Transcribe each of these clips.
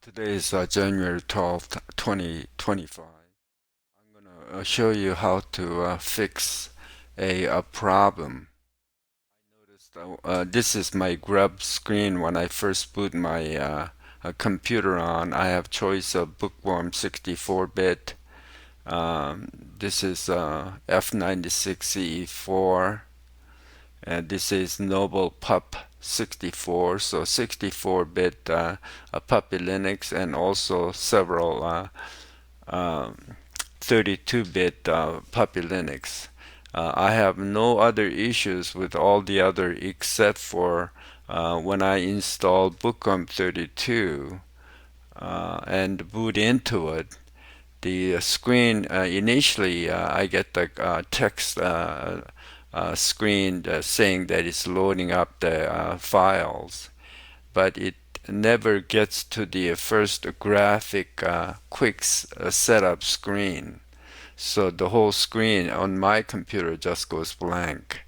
Today is January 12th, 2025. I'm going to show you how to fix a problem. Noticed this is my grub screen when I first boot my computer on. I have choice of bookworm 64-bit. This is F96CE4, and this is Noble Pup 64, so 64-bit puppylinux, and also several 32-bit puppylinux. I have no other issues with all the other except for when I install bookworm 32 and boot into it. The screen initially I get the text screen saying that it's loading up the files, but it never gets to the first graphic quick setup screen. So the whole screen on my computer just goes blank,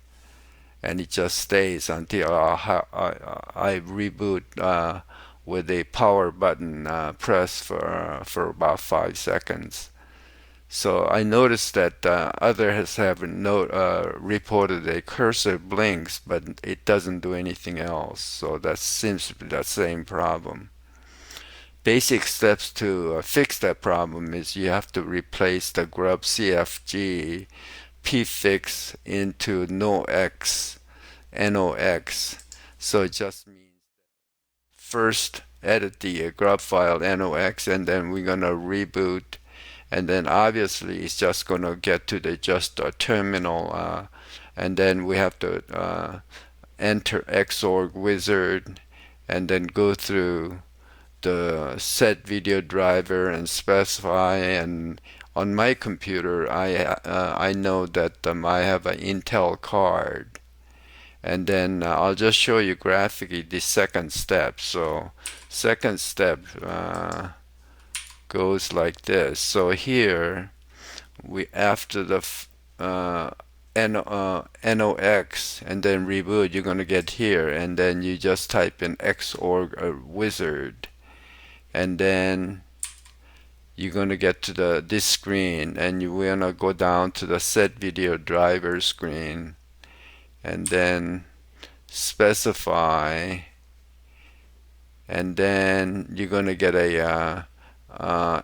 and it just stays until I reboot with a power button press for about 5 seconds. So I noticed that others have reported a cursor blinks, but it doesn't do anything else. So that seems to be the same problem. Basic steps to fix that problem is you have to replace the grub.cfg pfix into nox. So it just means first edit the grub file nox, and then we're gonna reboot, and then obviously it's just gonna get to the just terminal, and then we have to enter xorgwizard and then go through the set video driver and specify. And on my computer I know that I have an Intel card, and then I'll just show you graphically the second step. So second step goes like this. So here we after the NOX and then reboot, you're gonna get here, and then you just type in xorgwizard, and then you're gonna get to this screen, and we're gonna go down to the set video driver screen, and then specify, and then you're gonna get a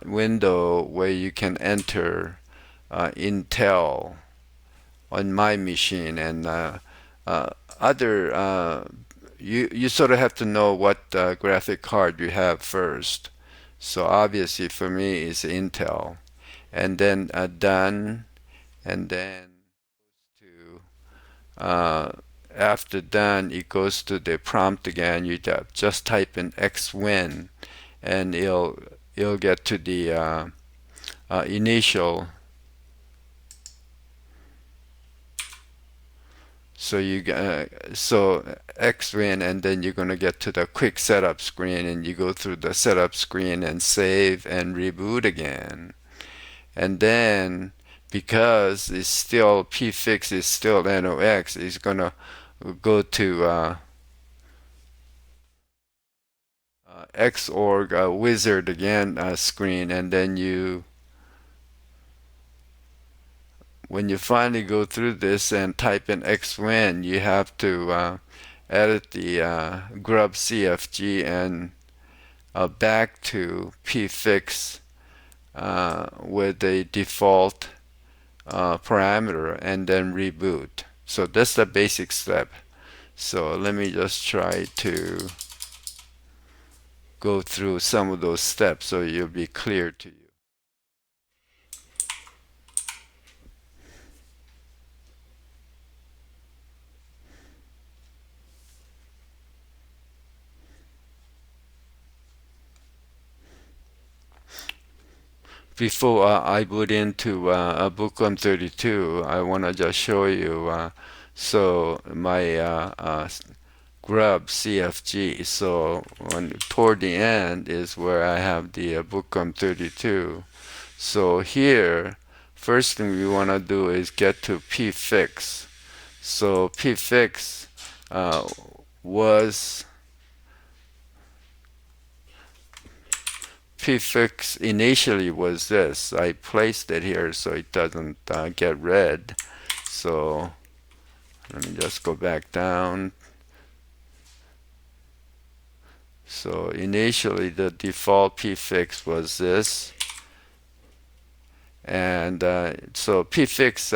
window where you can enter Intel on my machine, and other you sort of have to know what graphic card you have first. So obviously for me it's Intel, and then done, and then to after done it goes to the prompt again. You just type in xwin, and it'll get to the initial. So xwin, and then you're gonna get to the quick setup screen, and you go through the setup screen and save and reboot again. And then because it's still pfix is still nox, it's gonna go to xorg wizard again screen, and then when you finally go through this and type in xwin, you have to edit the grub.cfg and back to pfix with the default parameter, and then reboot. So that's the basic step. So let me just try to go through some of those steps so you'll be clear to you. Before I boot into bookworm 32, I want to just show you so my grub CFG. So toward the end is where I have the bookworm 32. So here, first thing we want to do is get to pfix. So pfix was pfix initially was this. I placed it here so it doesn't get read. So let me just go back down. So initially the default pfix was this. And so pfix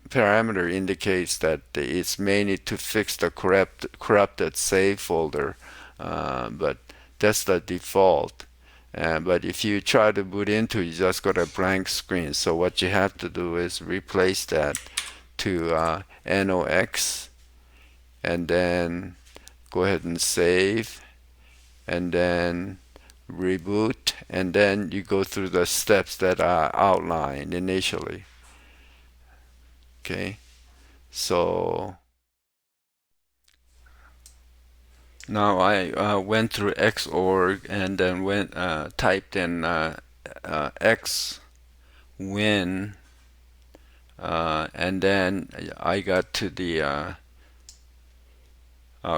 parameter indicates that it's mainly to fix the corrupted save folder, but that's the default. But if you try to boot into it, you just got a blank screen. So what you have to do is replace that to NOx, and then go ahead and save, and then reboot, and then you go through the steps that are outlined initially. Okay, so now I went through xorg and then typed in xwin, and then I got to the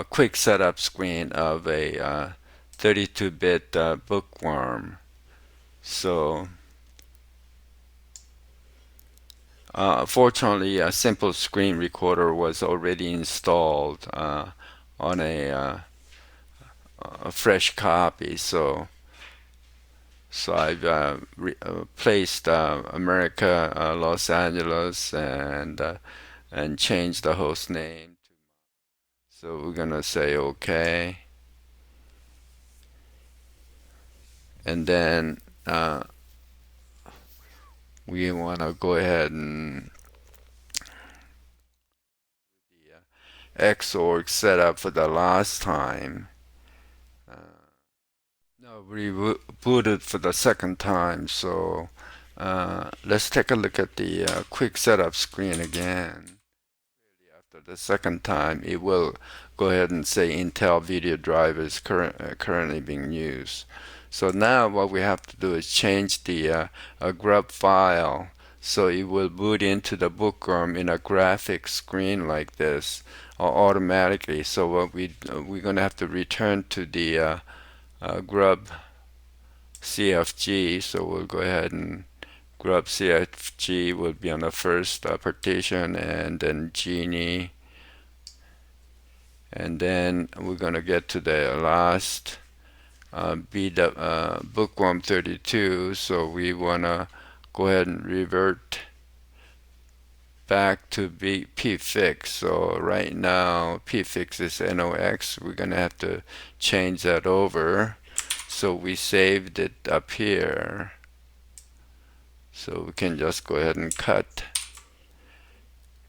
quick setup screen of a 32-bit bookworm. So fortunately, a simple screen recorder was already installed on a fresh copy. So I've placed America, Los Angeles, and changed the host name. So we're gonna say OK, and then we want to go ahead and the xorg setup for the last time. No, we rebooted for the second time. So let's take a look at the quick setup screen again. After the second time, it will go ahead and say Intel video drive is currently being used. So now what we have to do is change the grub file so it will boot into the bookworm in a graphic screen like this automatically. So what we're going to have to return to the grub.cfg. So we'll go ahead and grub.cfg will be on the first partition, and then Genie, and then we're going to get to the last bookworm 32. So we want to go ahead and revert back to pfix. So right now pfix is NOx. We're going to have to change that over. So we saved it up here. So we can just go ahead and cut,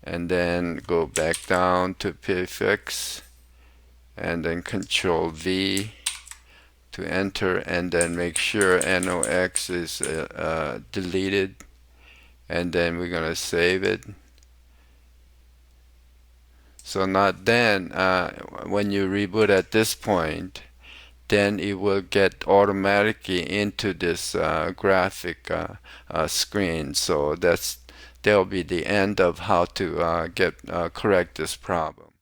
and then go back down to pfix, and then Control V to enter, and then make sure NOx is deleted, and then we're going to save it. So not then, when you reboot at this point, then it will get automatically into this graphic screen. So that'll be the end of how to correct this problem.